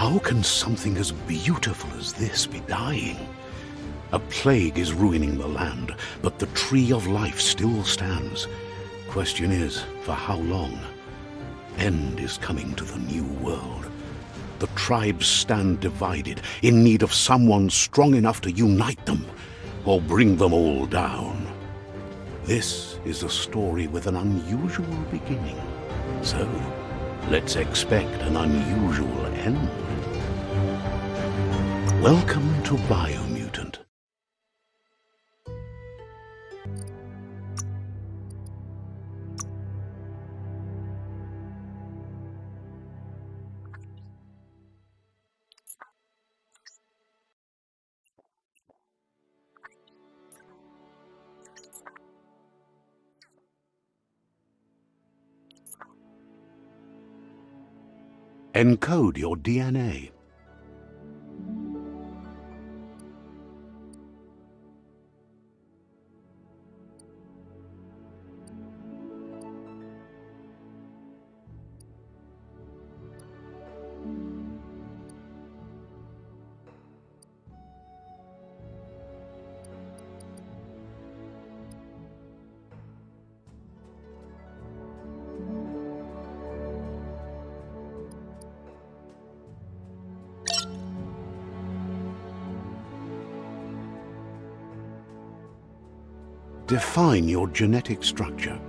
How can something as beautiful as this be dying? A plague is ruining the land, but the tree of life still stands. Question is, for how long? End is coming to the new world. The tribes stand divided, in need of someone strong enough to unite them, or bring them all down. This is a story with an unusual beginning. So, let's expect an unusual end. Welcome to Biomutant. Encode your DNA. Define your genetic structure.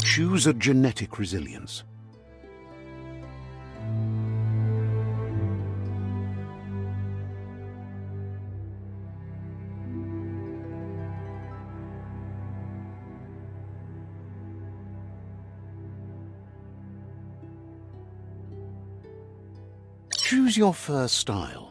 Choose a genetic resilience. Choose your first style.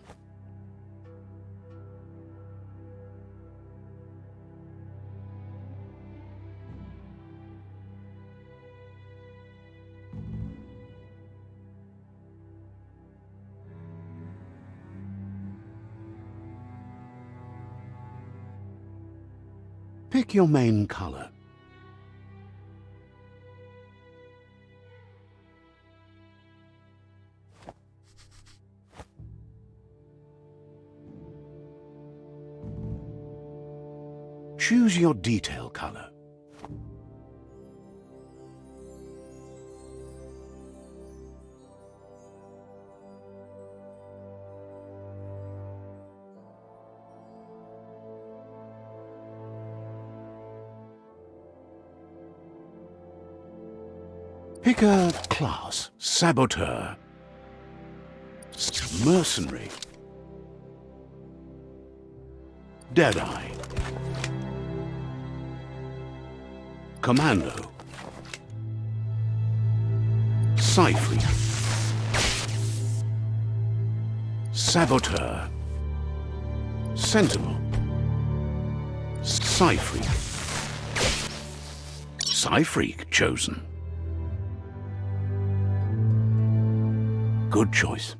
Pick your main color. Choose your detail color. Pick a class. Saboteur. Mercenary. Deadeye. Commando. Psi-Freak. Saboteur. Sentinel. Psi-Freak. Psi-Freak chosen. Good choice.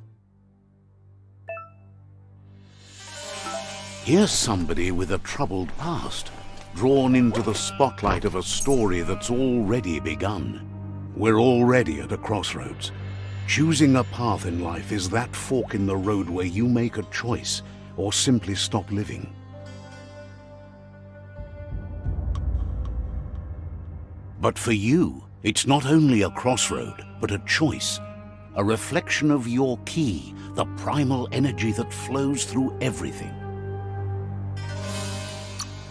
Here's somebody with a troubled past, drawn into the spotlight of a story that's already begun. We're already at a crossroads. Choosing a path in life is that fork in the road where you make a choice or simply stop living. But for you, it's not only a crossroad, but a choice. A reflection of your key, the primal energy that flows through everything.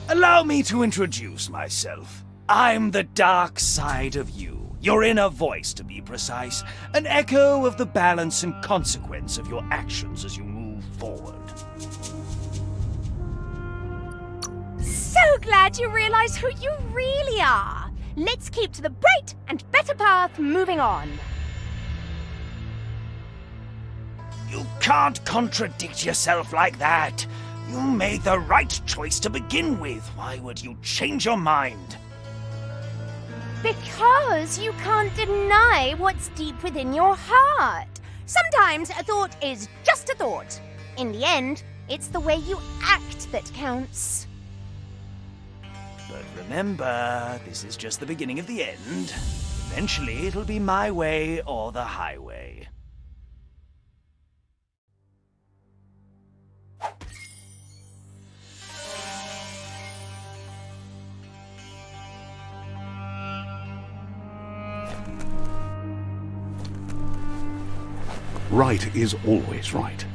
Allow me to introduce myself. I'm the dark side of you, your inner voice to be precise, an echo of the balance and consequence of your actions as you move forward. So glad you realize who you really are. Let's keep to the bright and better path moving on. You can't contradict yourself like that. You made the right choice to begin with. Why would you change your mind? Because you can't deny what's deep within your heart. Sometimes a thought is just a thought. In the end, it's the way you act that counts. But remember, this is just the beginning of the end. Eventually, it'll be my way or the highway. Right is always right.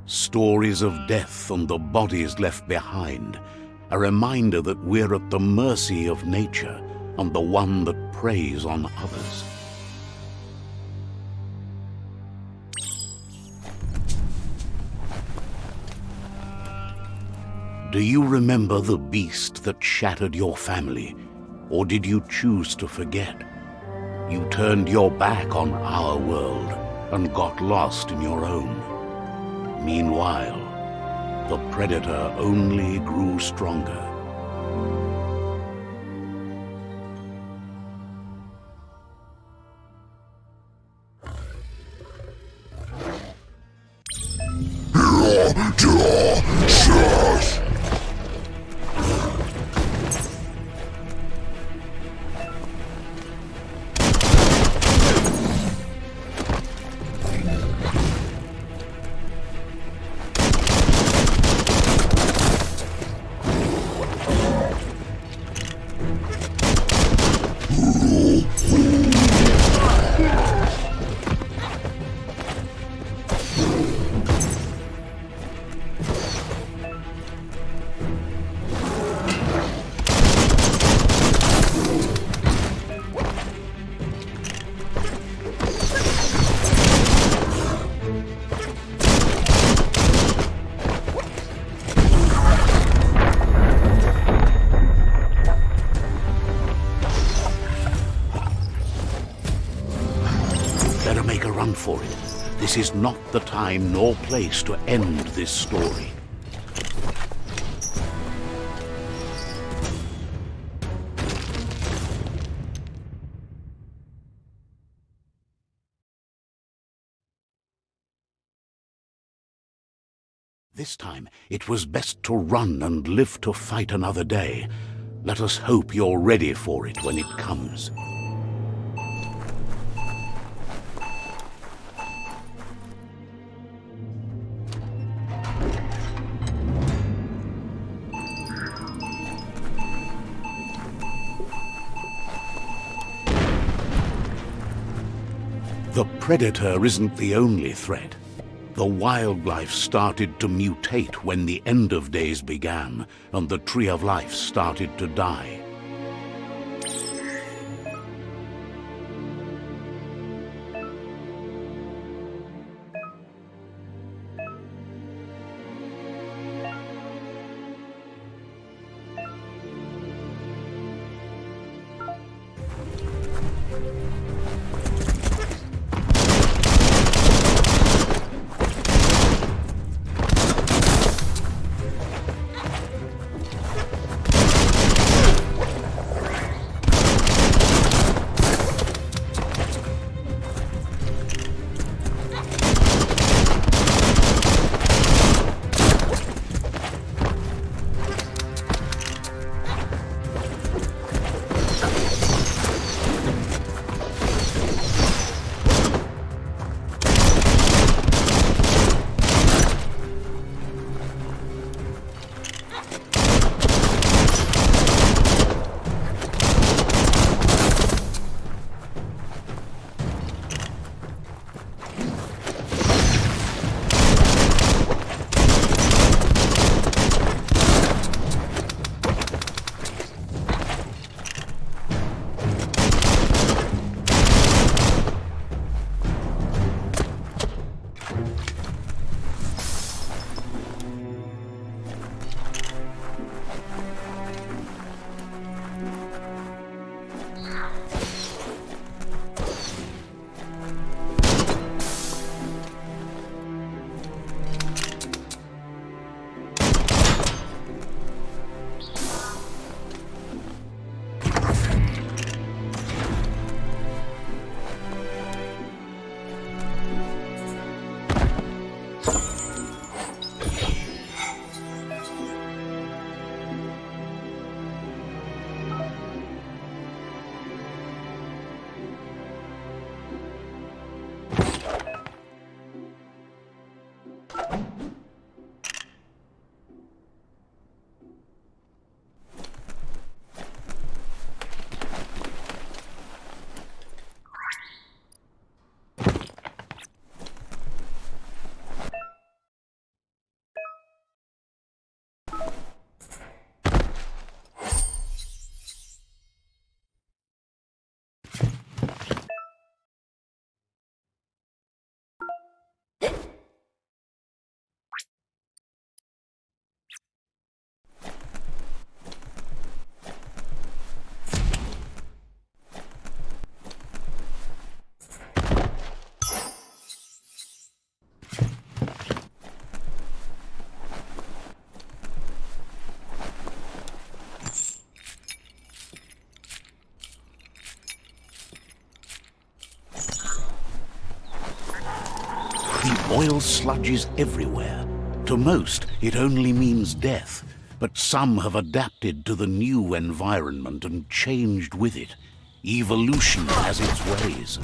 Stories of death and the bodies left behind, a reminder that we're at the mercy of nature and the one that preys on others. Do you remember the beast that shattered your family, or did you choose to forget? You turned your back on our world and got lost in your own. Meanwhile, the predator only grew stronger. For it. This is not the time nor place to end this story. This time, it was best to run and live to fight another day. Let us hope you're ready for it when it comes. The predator isn't the only threat. The wildlife started to mutate when the end of days began, and the tree of life started to die. oil sludges everywhere. To most, it only means death, but some have adapted to the new environment and changed with it. Evolution has its ways.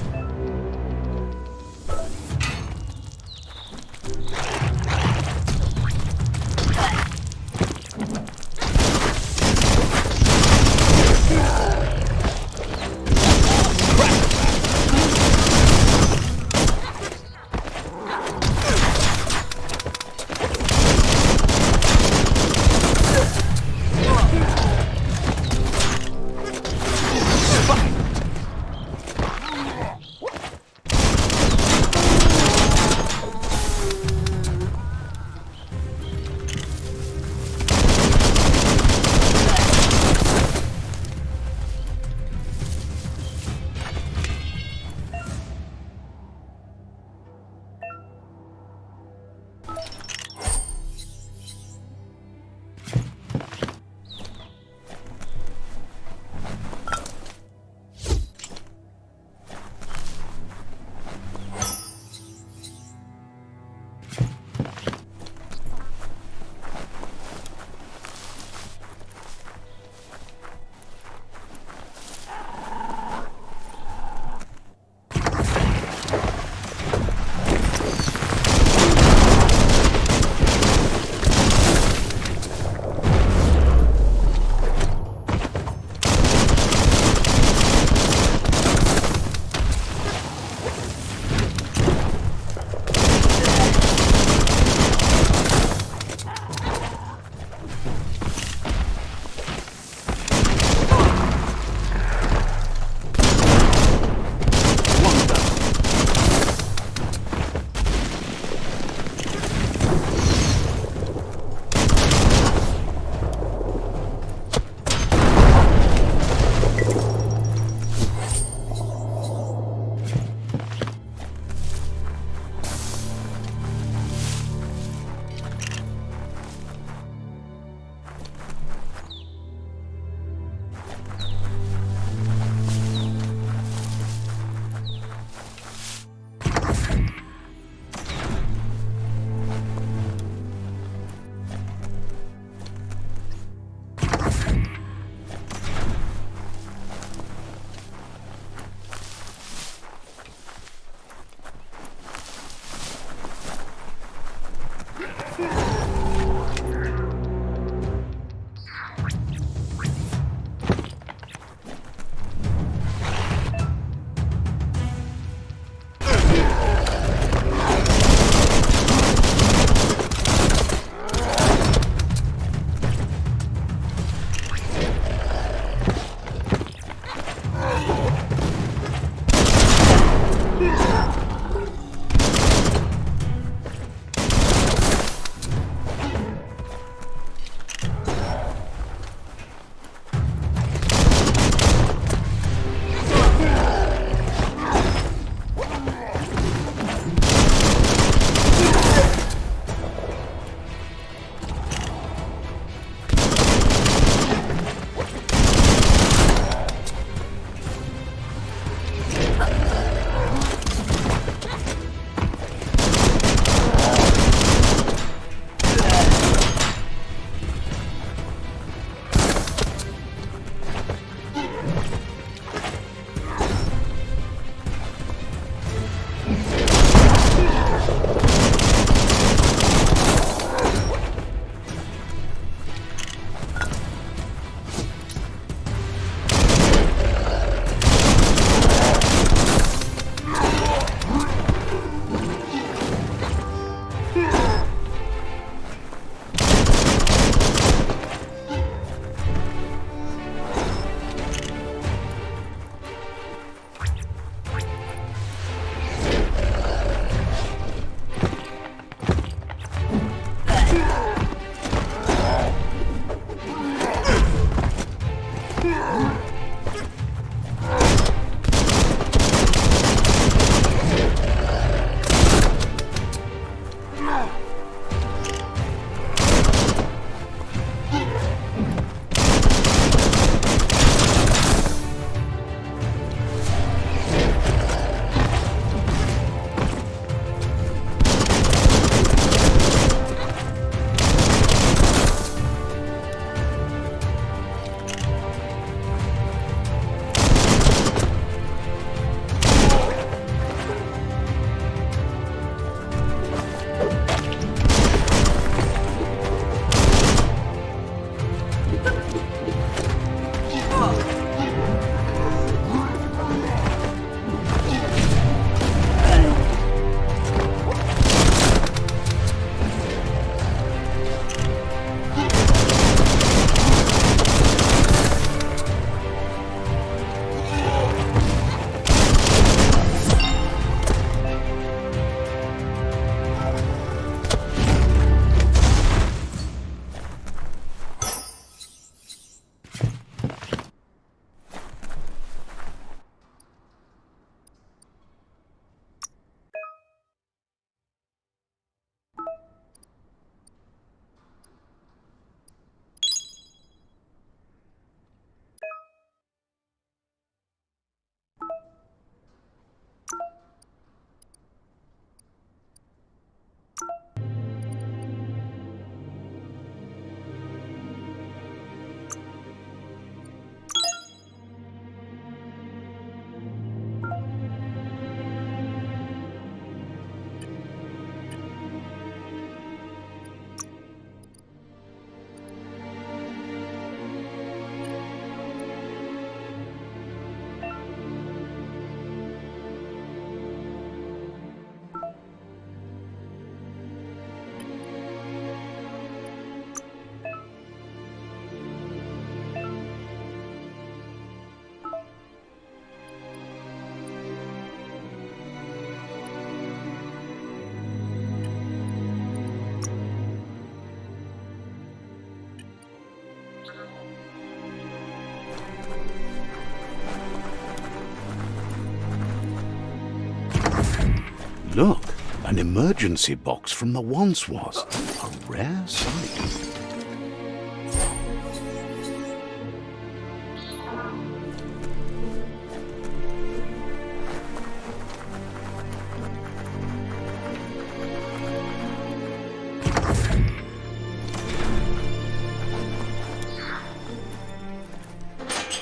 Look, an emergency box from the once was. A rare sight.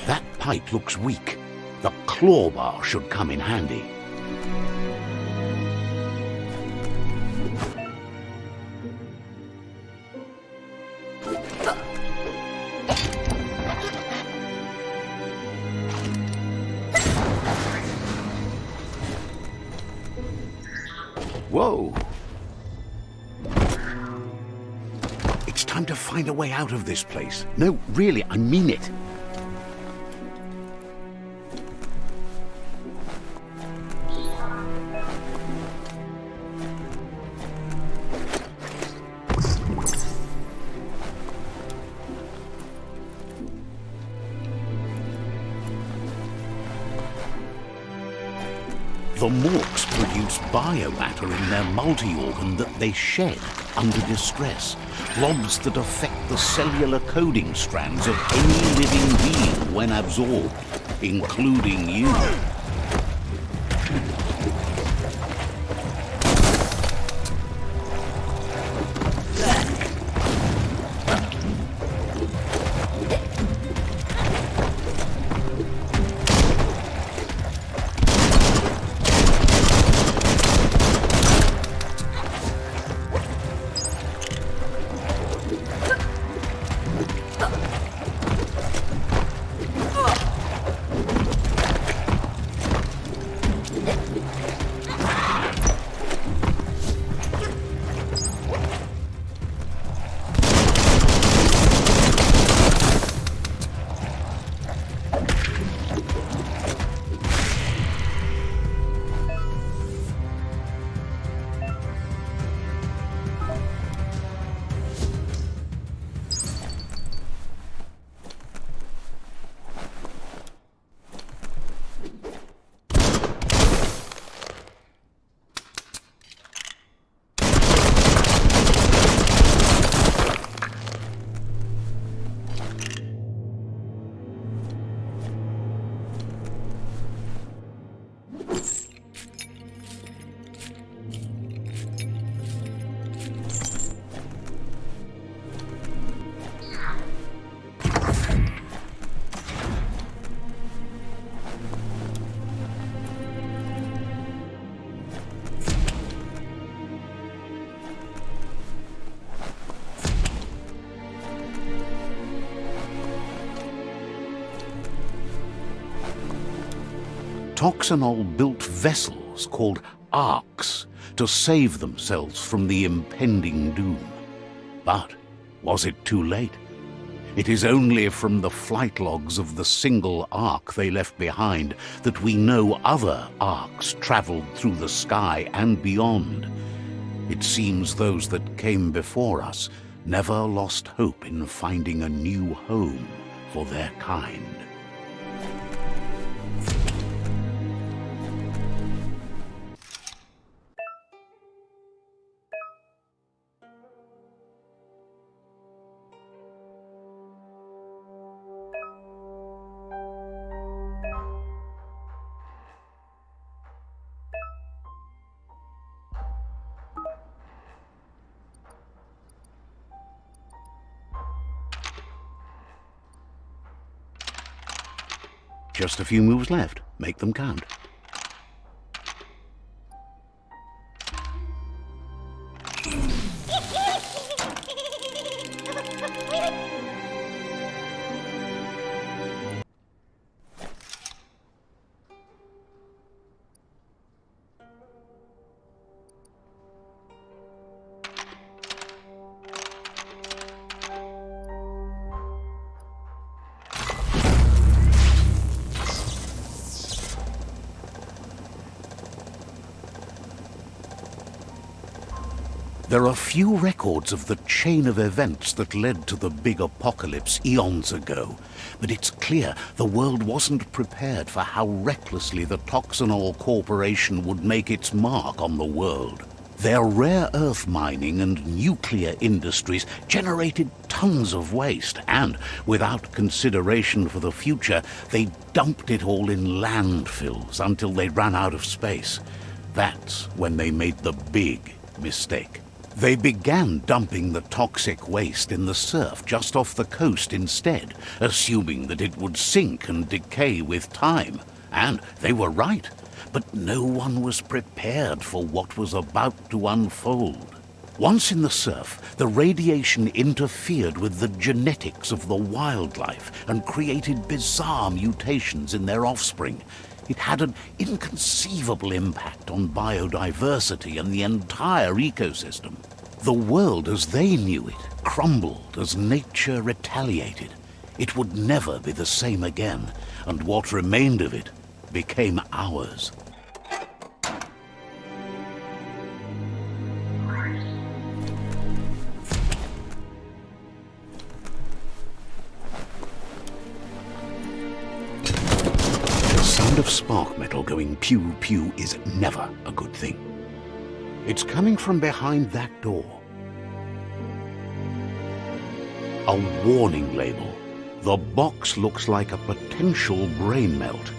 That pipe looks weak. The Klawbar should come in handy. Whoa! It's time to find a way out of this place. No, really, I mean it. The Morks produce biomatter in their multi-organ that they shed under distress. Blobs that affect the cellular coding strands of any living being when absorbed, including you. Toxanol built vessels called arks to save themselves from the impending doom. But was it too late? It is only from the flight logs of the single ark they left behind that we know other arks traveled through the sky and beyond. It seems those that came before us never lost hope in finding a new home for their kind. Just a few moves left. Make them count. There are few records of the chain of events that led to the big apocalypse eons ago, but it's clear the world wasn't prepared for how recklessly the Toxanol Corporation would make its mark on the world. Their rare earth mining and nuclear industries generated tons of waste, and, without consideration for the future, they dumped it all in landfills until they ran out of space. That's when they made the big mistake. They began dumping the toxic waste in the surf just off the coast instead, assuming that it would sink and decay with time. And they were right. But no one was prepared for what was about to unfold. Once in the surf, the radiation interfered with the genetics of the wildlife and created bizarre mutations in their offspring. It had an inconceivable impact on biodiversity and the entire ecosystem. The world as they knew it crumbled as nature retaliated. It would never be the same again, and what remained of it became ours. The sound of spark metal going pew-pew is never a good thing. It's coming from behind that door. A warning label. The box looks like a potential brain melt.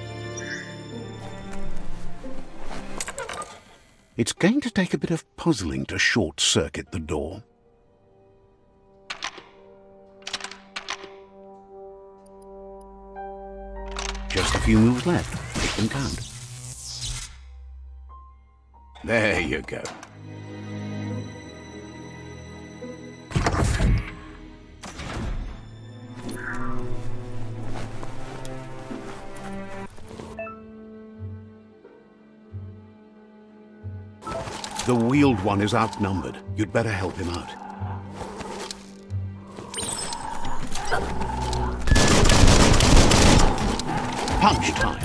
It's going to take a bit of puzzling to short-circuit the door. Just a few moves left. Make them count. There you go. The wheeled one is outnumbered. You'd better help him out. Punch time.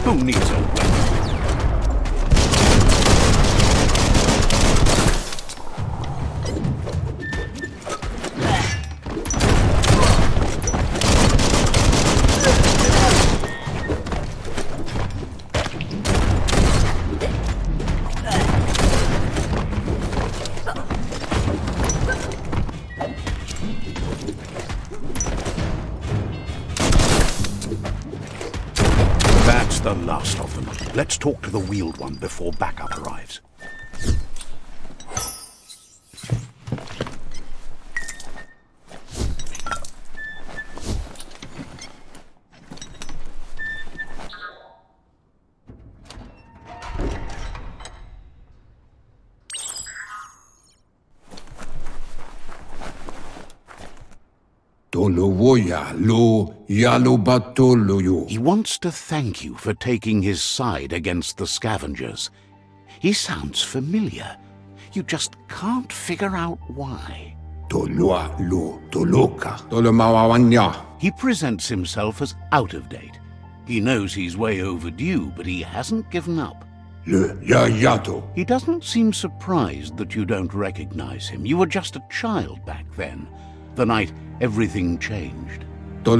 Who needs a weapon? That's the last of them. Let's talk to the wheeled one before backup arrives. He wants to thank you for taking his side against the scavengers. He sounds familiar. You just can't figure out why. He presents himself as out of date. He knows he's way overdue, but he hasn't given up. He doesn't seem surprised that you don't recognize him. You were just a child back then, the night everything changed. There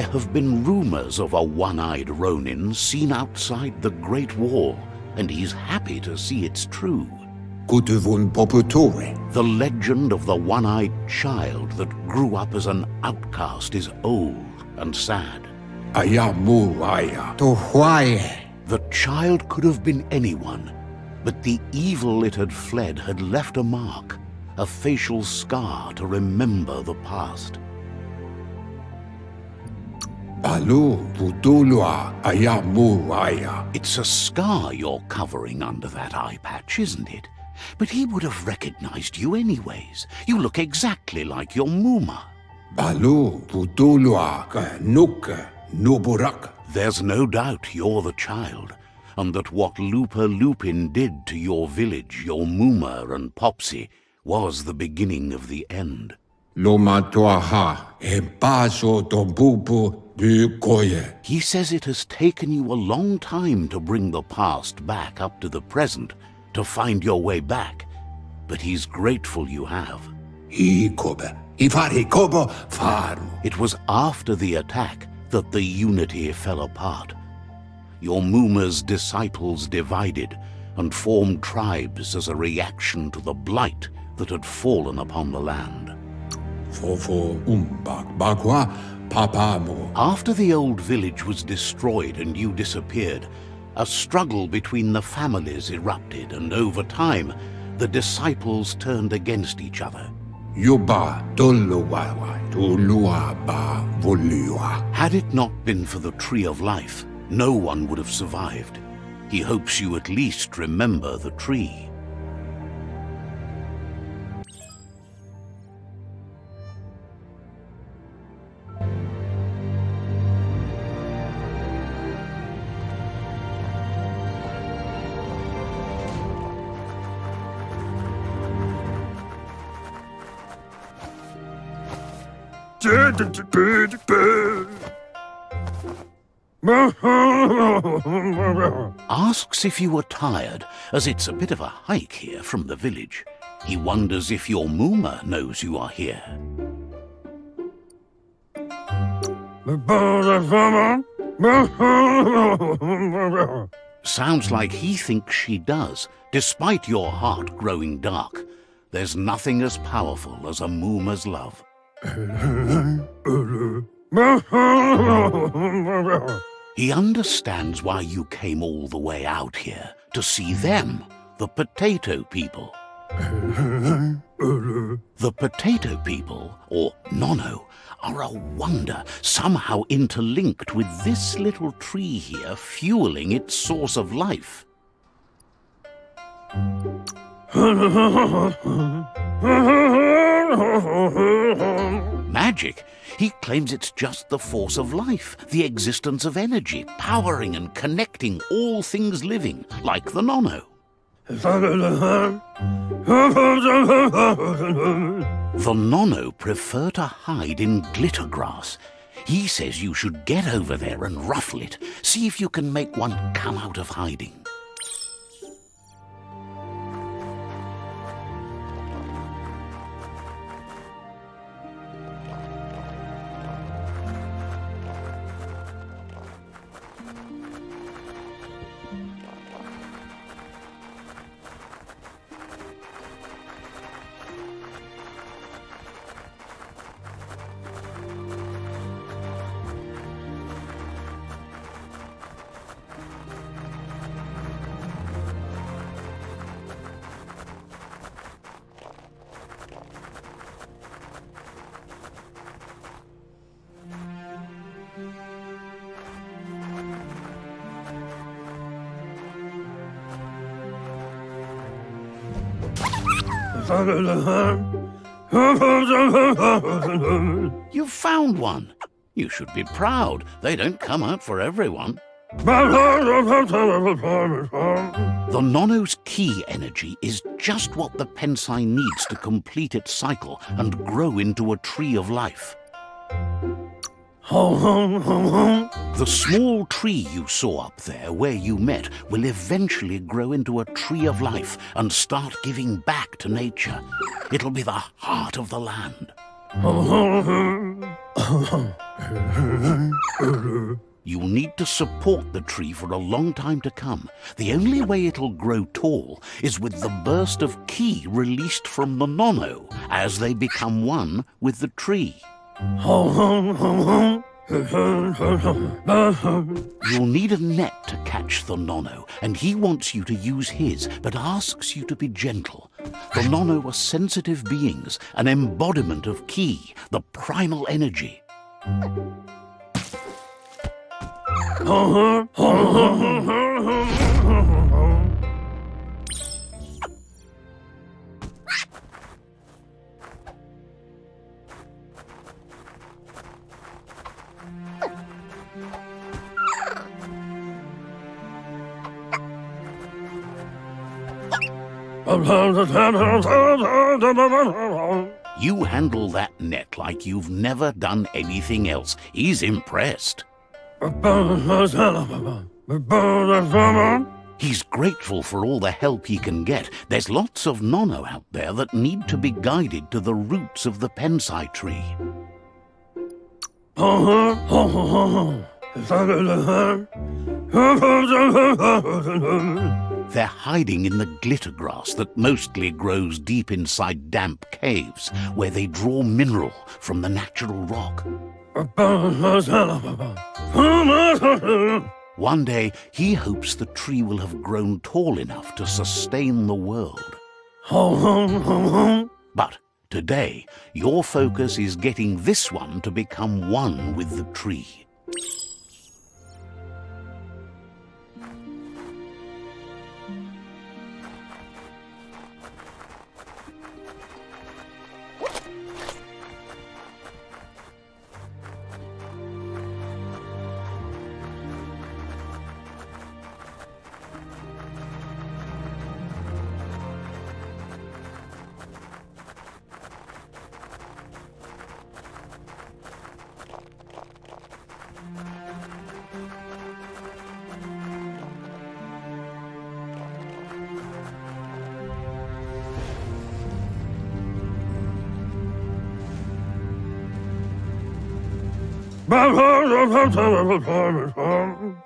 have been rumors of a one-eyed Ronin seen outside the Great Wall, and he's happy to see it's true. The legend of the one-eyed child that grew up as an outcast is old and sad. The child could have been anyone, but the evil it had fled had left a mark, a facial scar to remember the past. It's a scar you're covering under that eye patch, isn't it? But he would have recognized you anyways. You look exactly like your Muma. Balu putulua nuka nuburak. There's no doubt you're the child, and that what Lupa Lupin did to your village, your Muma and Popsy, was the beginning of the end. Loma toaha e paso tompupu du koye. He says it has taken you a long time to bring the past back up to the present, to find your way back, but he's grateful you have. Ikobe, ifari kobo faru. It was after the attack that the unity fell apart. Your Muma's disciples divided and formed tribes as a reaction to the blight that had fallen upon the land. Fofo umbak bakwa papamo. After the old village was destroyed and you disappeared, a struggle between the families erupted, and over time, the disciples turned against each other. Yuba doluwawa tulua ba volua. Had it not been for the Tree of Life, no one would have survived. He hopes you at least remember the tree. Asks if you were tired, as it's a bit of a hike here from the village. He wonders if your Muma knows you are here. Sounds like he thinks she does, despite your heart growing dark. There's nothing as powerful as a Muma's love. He understands why you came all the way out here, to see them, the potato people. The potato people, or NONO, are a wonder, somehow interlinked with this little tree here, fueling its source of life. Magic? He claims it's just the force of life, the existence of energy, powering and connecting all things living, like the NONO. The NONO prefer to hide in glitter grass. He says you should get over there and ruffle it, see if you can make one come out of hiding. You found one. You should be proud. They don't come out for everyone. The NONO's key energy is just what the Pensai needs to complete its cycle and grow into a tree of life. The small tree you saw up there where you met will eventually grow into a tree of life and start giving back to nature. It'll be the heart of the land. You'll need to support the tree for a long time to come. The only way it'll grow tall is with the burst of ki released from the NONO as they become one with the tree. You'll need a net to catch the NONO, and he wants you to use his, but asks you to be gentle. The NONO are sensitive beings, an embodiment of ki, the primal energy. You handle that net like you've never done anything else. He's impressed. He's grateful for all the help he can get. There's lots of NONO out there that need to be guided to the roots of the Pensai tree. They're hiding in the glitter grass that mostly grows deep inside damp caves, where they draw mineral from the natural rock. One day, he hopes the tree will have grown tall enough to sustain the world. But today, your focus is getting this one to become one with the tree.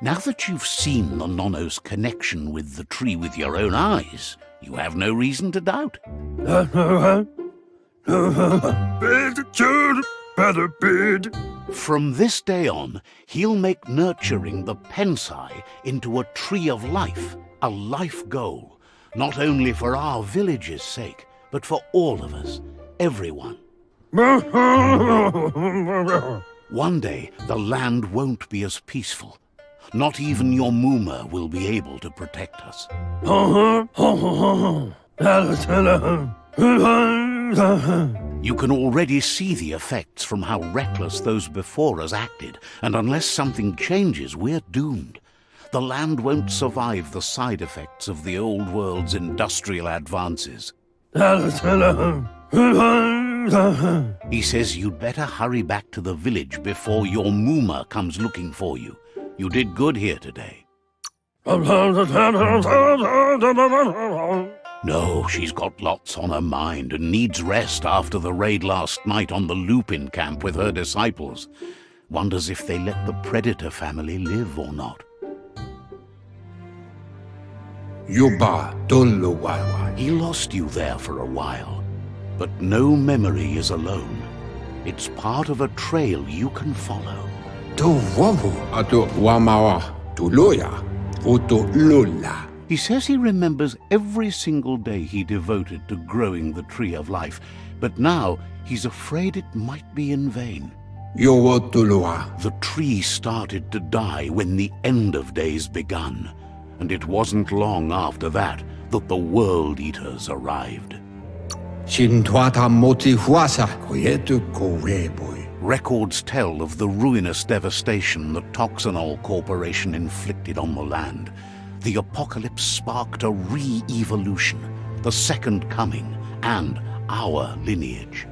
Now that you've seen the NONO's connection with the tree with your own eyes, you have no reason to doubt. From this day on, he'll make nurturing the Pensai into a tree of life, a life goal, not only for our village's sake, but for all of us, everyone. One day, the land won't be as peaceful. Not even your Muma will be able to protect us. You can already see the effects from how reckless those before us acted, and unless something changes, we're doomed. The land won't survive the side effects of the old world's industrial advances. He says you'd better hurry back to the village before your Muma comes looking for you. You did good here today. No, she's got lots on her mind and needs rest after the raid last night on the Lupin camp with her disciples. Wonders if they let the Predator family live or not. Yuba Dolo Wawa. He lost you there for a while, but no memory is alone. It's part of a trail you can follow. To Wabu Ato Wamawa to Loya Uto Lola. He says he remembers every single day he devoted to growing the Tree of Life, but now he's afraid it might be in vain. Yowotulua. The tree started to die when the end of days begun, and it wasn't long after that the World Eaters arrived. Shintwata Moti Huasa Kuyetu Koreboy. Records tell of the ruinous devastation the Toxanol Corporation inflicted on the land. The apocalypse sparked a re-evolution, the second coming, and our lineage.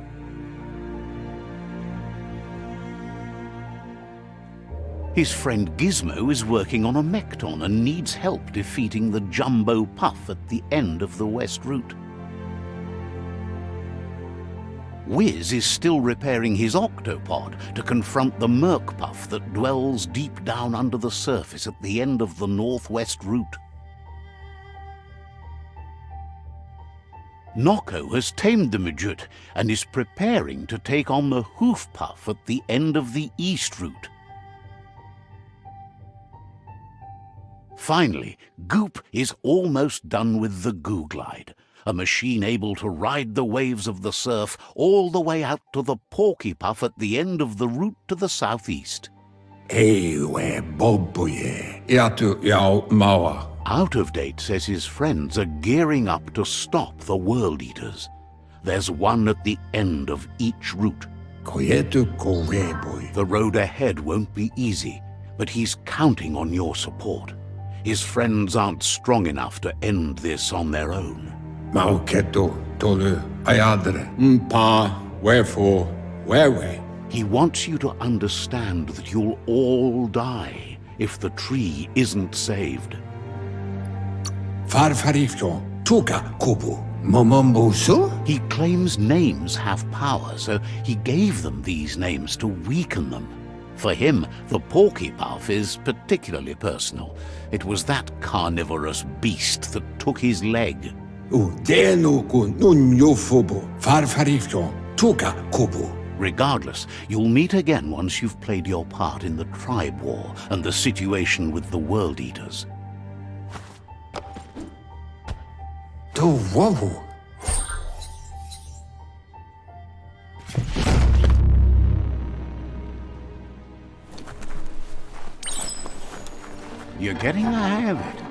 His friend Gizmo is working on a Mekton and needs help defeating the Jumbo Puff at the end of the West Route. Wiz is still repairing his octopod to confront the Merc Puff that dwells deep down under the surface at the end of the Northwest Route. Noko has tamed the Midget and is preparing to take on the Hoof Puff at the end of the East Route. Finally, Goop is almost done with the Goo Glide, a machine able to ride the waves of the surf all the way out to the Porky Puff at the end of the route to the southeast. Ewe Bobuye. Yatu Yao Mawa. Out of Date says his friends are gearing up to stop the World Eaters. There's one at the end of each route. Koyetu Koreboy. The road ahead won't be easy, but he's counting on your support. His friends aren't strong enough to end this on their own. Mauketo, tolu, ayadre, mpa, wherefore, whereway. He wants you to understand that you'll all die if the tree isn't saved. Farfarifto, tuka kubu, momombusu? He claims names have power, so he gave them these names to weaken them. For him, the porky puff is particularly personal. It was that carnivorous beast that took his leg. Udenuku nunyofubu, farfarifto, tuka kubu. Regardless, you'll meet again once you've played your part in the tribe war and the situation with the World Eaters. To wawu. You're getting the hang of it.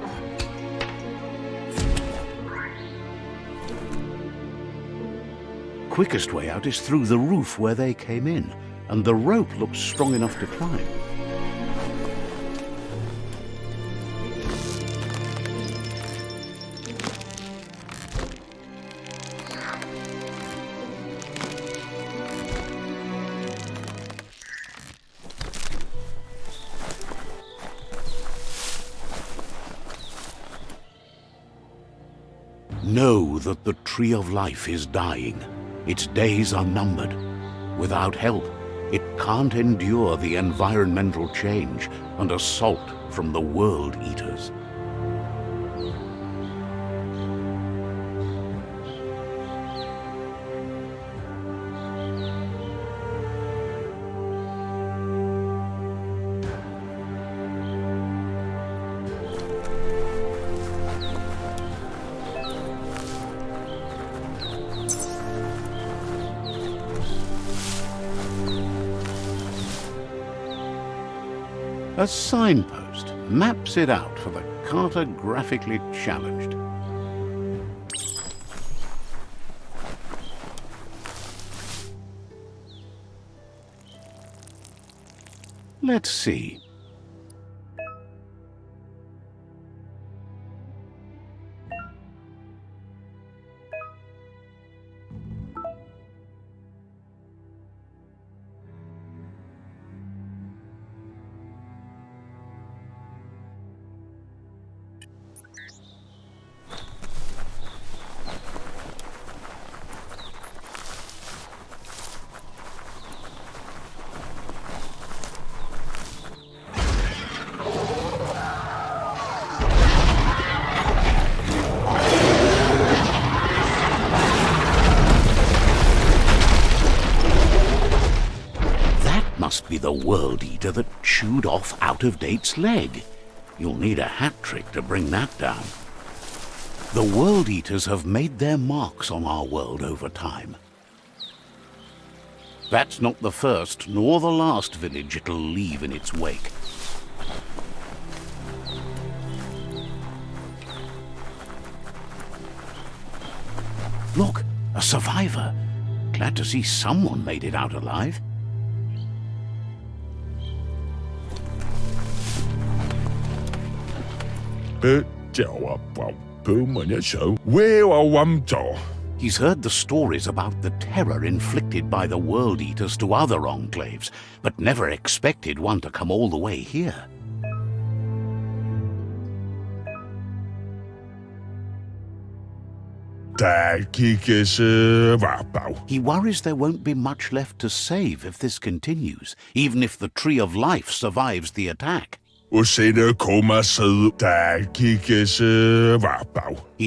Quickest way out is through the roof where they came in, and the rope looks strong enough to climb. Know that the Tree of Life is dying. Its days are numbered. Without help, it can't endure the environmental change and assault from the World Eaters. A signpost maps it out for the cartographically challenged. Let's see. Must be the World Eater that chewed off Out-of-Date's leg. You'll need a hat trick to bring that down. The World Eaters have made their marks on our world over time. That's not the first nor the last village it'll leave in its wake. Look, a survivor. Glad to see someone made it out alive. He's heard the stories about the terror inflicted by the World Eaters to other enclaves, but never expected one to come all the way here. He worries there won't be much left to save if this continues, even if the Tree of Life survives the attack. He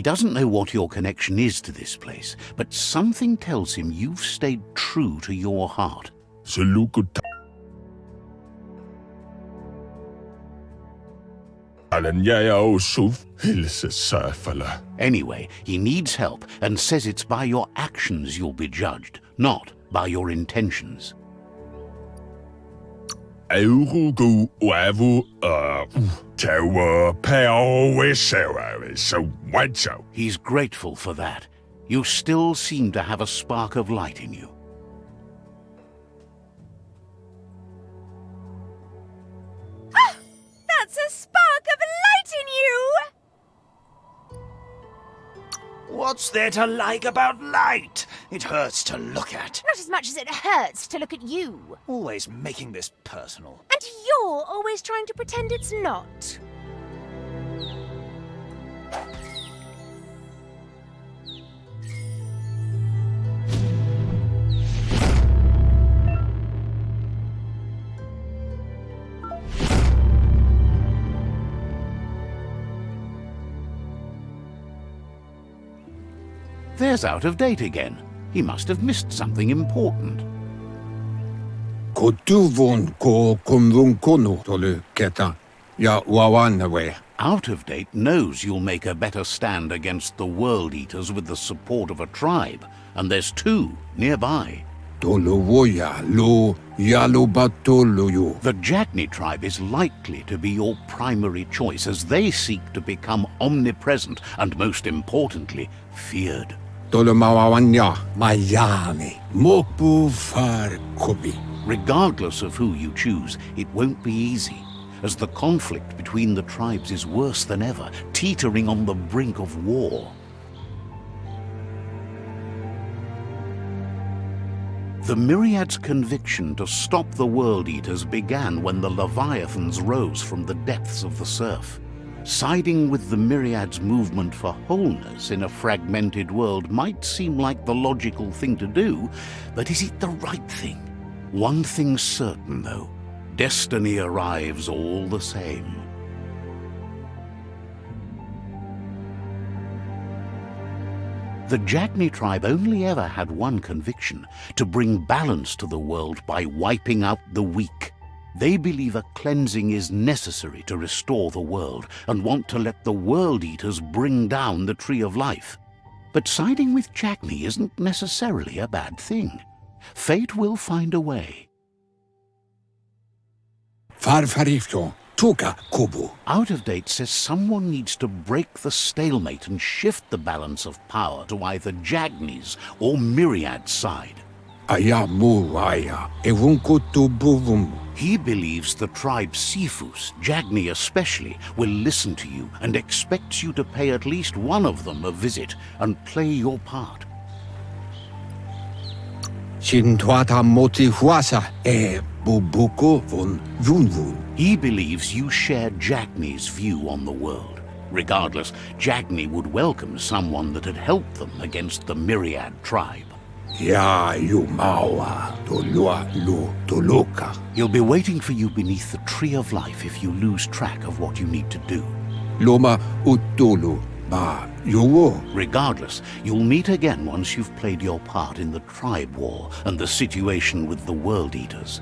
doesn't know what your connection is to this place, but something tells him you've stayed true to your heart. Anyway, he needs help and says it's by your actions you'll be judged, not by your intentions. He's grateful for that. You still seem to have a spark of light in you. Ah! That's a spark of light in you! What's there to like about light? It hurts to look at. Not as much as it hurts to look at you. Always making this personal. And you're always trying to pretend it's not. There's Out of Date again. He must have missed something important. Ko tuvon ko konvunkono tolu keta. Ya wawanawe. Out of Date knows you'll make a better stand against the World Eaters with the support of a tribe, and there's 2 nearby. Tolo woya lo yalo batolo yo. The Jagni tribe is likely to be your primary choice as they seek to become omnipresent and, most importantly, feared. Tolo mawawanya mayami mopu far kobi. Regardless of who you choose, it won't be easy, as the conflict between the tribes is worse than ever, teetering on the brink of war. The Myriad's conviction to stop the World Eaters began when the Leviathans rose from the depths of the surf. Siding with the Myriad's movement for wholeness in a fragmented world might seem like the logical thing to do, but is it the right thing? One thing's certain, though. Destiny arrives all the same. The Jagni tribe only ever had one conviction: to bring balance to the world by wiping out the weak. They believe a cleansing is necessary to restore the world and want to let the World Eaters bring down the Tree of Life. But siding with Jagni isn't necessarily a bad thing. Fate will find a way. Farfarifto tuka kubu. Out of Date says someone needs to break the stalemate and shift the balance of power to either Jagni's or Myriad's side. Aya mu aya evunko tu buvum. He believes the tribe Sifus, Jagni especially, will listen to you and expects you to pay at least one of them a visit and play your part. Shintuata moti huasa e bubuko von vunvun. He believes you share Jagni's view on the world. Regardless, Jagni would welcome someone that had helped them against the Myriad tribe. Ya yumawa tolua lu toloka. He'll be waiting for you beneath the Tree of Life if you lose track of what you need to do. Loma utulu ba yowo. Regardless, you'll meet again once you've played your part in the tribe war and the situation with the World Eaters.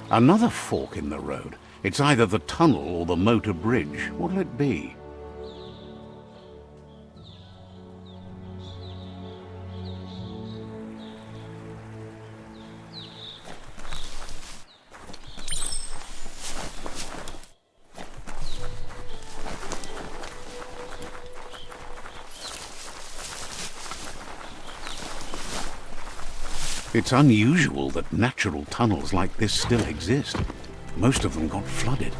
Another fork in the road. It's either the tunnel or the motor bridge. What'll it be? It's unusual that natural tunnels like this still exist. Most of them got flooded.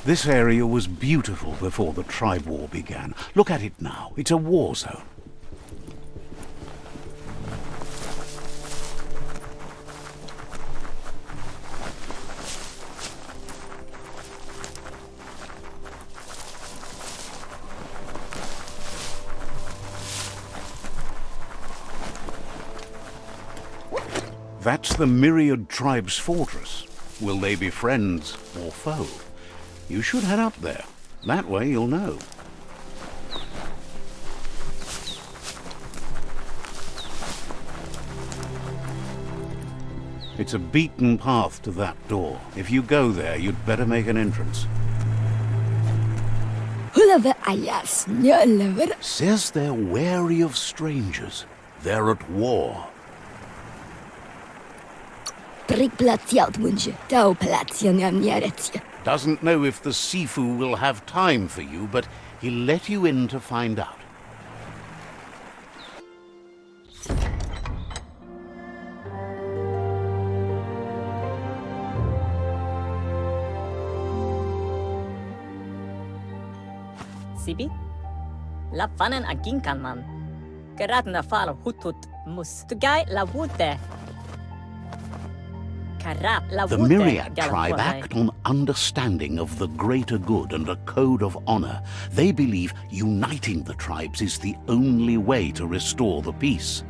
This area was beautiful before the tribe war began. Look at it now. It's a war zone. That's the Myriad tribe's fortress. Will they be friends or foe? You should head up there. That way you'll know. It's a beaten path to that door. If you go there, you'd better make an entrance. Says they're wary of strangers. They're at war. Doesn't know if the Sifu will have time for you, but he'll let you in to find out. Sibi? La fanen aginkan man. Geradna fal hutut mus. Tugai la wute. The Myriad tribe act on understanding of the greater good and a code of honor. They believe uniting the tribes is the only way to restore the peace.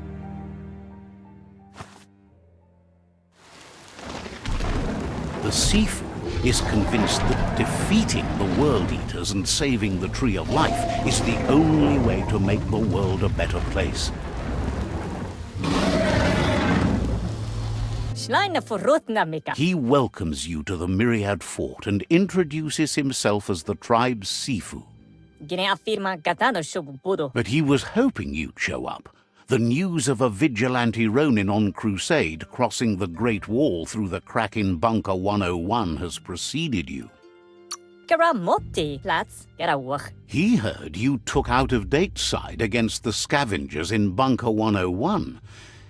The Sifu is convinced that defeating the World Eaters and saving the Tree of Life is the only way to make the world a better place. He welcomes you to the Myriad fort and introduces himself as the tribe's Sifu. But he was hoping you'd show up. The news of a vigilante Ronin on crusade crossing the Great Wall through the crack in Bunker 101 has preceded you. He heard you took out-of-date side against the scavengers in Bunker 101.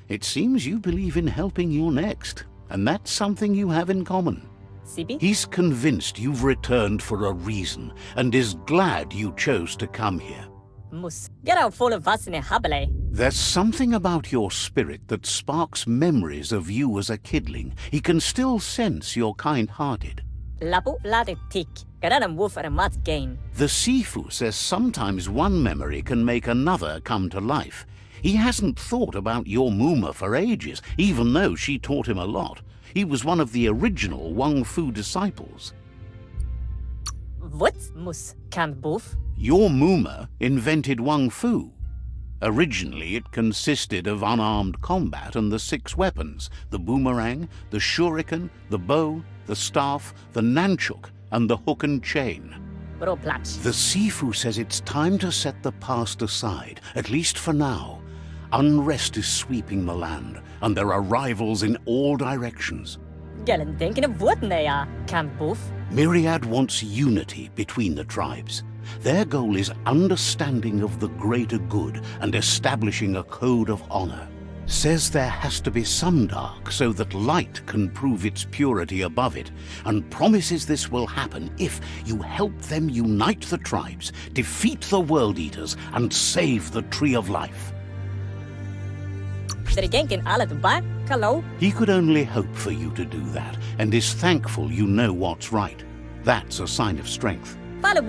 It seems you believe in helping your next, and that's something you have in common. He's convinced you've returned for a reason, and is glad you chose to come here. There's something about your spirit that sparks memories of you as a kidling. He can still sense you're kind-hearted. The Sifu says sometimes one memory can make another come to life. He hasn't thought about your Muma for ages, even though she taught him a lot. He was one of the original Wang Fu disciples. What mus can boof? Your Muma invented Wang Fu. Originally, it consisted of unarmed combat and the 6 weapons: the boomerang, the shuriken, the bow, the staff, the nunchuk, and the hook and chain. The Sifu says it's time to set the past aside, at least for now. Unrest is sweeping the land, and there are rivals in all directions. Myriad wants unity between the tribes. Their goal is understanding of the greater good and establishing a code of honor. Says there has to be some dark so that light can prove its purity above it, and promises this will happen if you help them unite the tribes, defeat the World Eaters, and save the Tree of Life. He could only hope for you to do that, and is thankful you know what's right. That's a sign of strength. The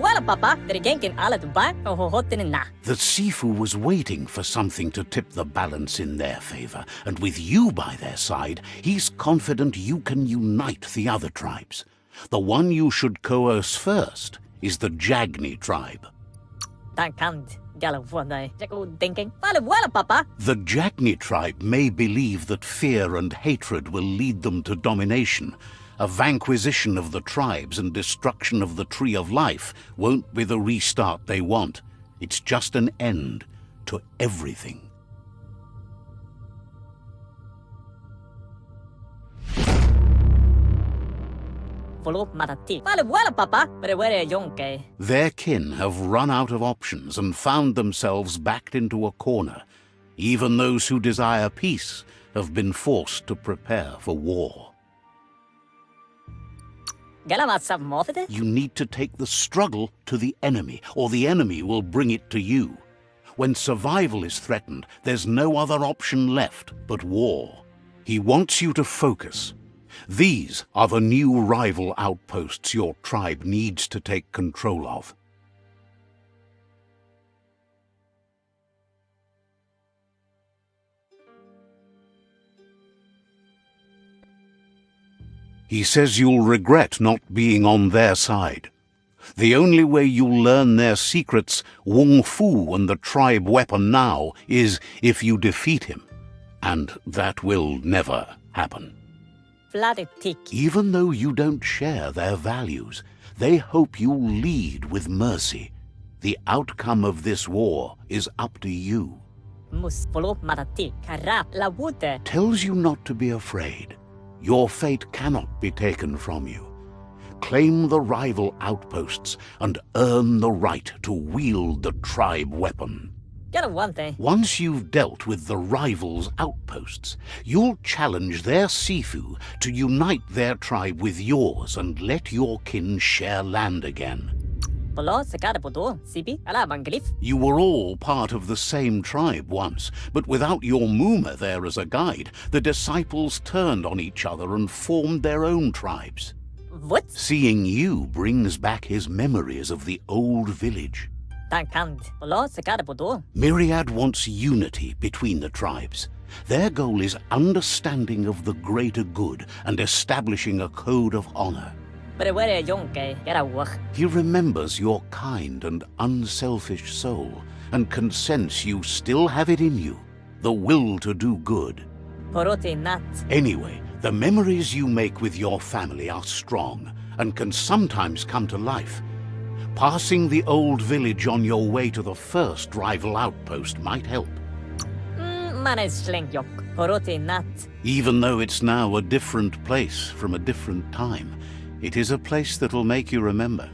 Sifu was waiting for something to tip the balance in their favor, and with you by their side, he's confident you can unite the other tribes. The one you should coerce first is the Jagni tribe. The Jagni tribe may believe that fear and hatred will lead them to domination. A vanquisition of the tribes and destruction of the Tree of Life won't be the restart they want. It's just an end to everything. Their kin have run out of options and found themselves backed into a corner. Even those who desire peace have been forced to prepare for war. Galamatsav mofete? You need to take the struggle to the enemy, or the enemy will bring it to you. When survival is threatened, there's no other option left but war. He wants you to focus. These are the new rival outposts your tribe needs to take control of. He says you'll regret not being on their side. The only way you'll learn their secrets, Wung Fu and the tribe weapon now, is if you defeat him. And that will never happen. Levenatic. Even though you don't share their values, they hope you'll lead with mercy. The outcome of this war is up to you. Mus follow matati. Karap la wute. Tells you not to be afraid. Your fate cannot be taken from you. Claim the rival outposts and earn the right to wield the tribe weapon. Garawante. Once you've dealt with the rivals' outposts, you'll challenge their Sifu to unite their tribe with yours and let your kin share land again. Polo sakarapoto. Sibi ala banglif. You were all part of the same tribe once, but without your Muma there as a guide, the disciples turned on each other and formed their own tribes. What? Seeing you brings back his memories of the old village. Tankant. Polo sakarapoto. Myriad wants unity between the tribes. Their goal is understanding of the greater good and establishing a code of honor. But where yonke garawak. He remembers your kind and unselfish soul and can sense you still have it in you, the will to do good. Porote nat. Anyway, the memories you make with your family are strong and can sometimes come to life. Passing the old village on your way to the first rival outpost might help. Manes yok. Porote nat. Even though it's now a different place from a different time, it is a place that'll make you remember.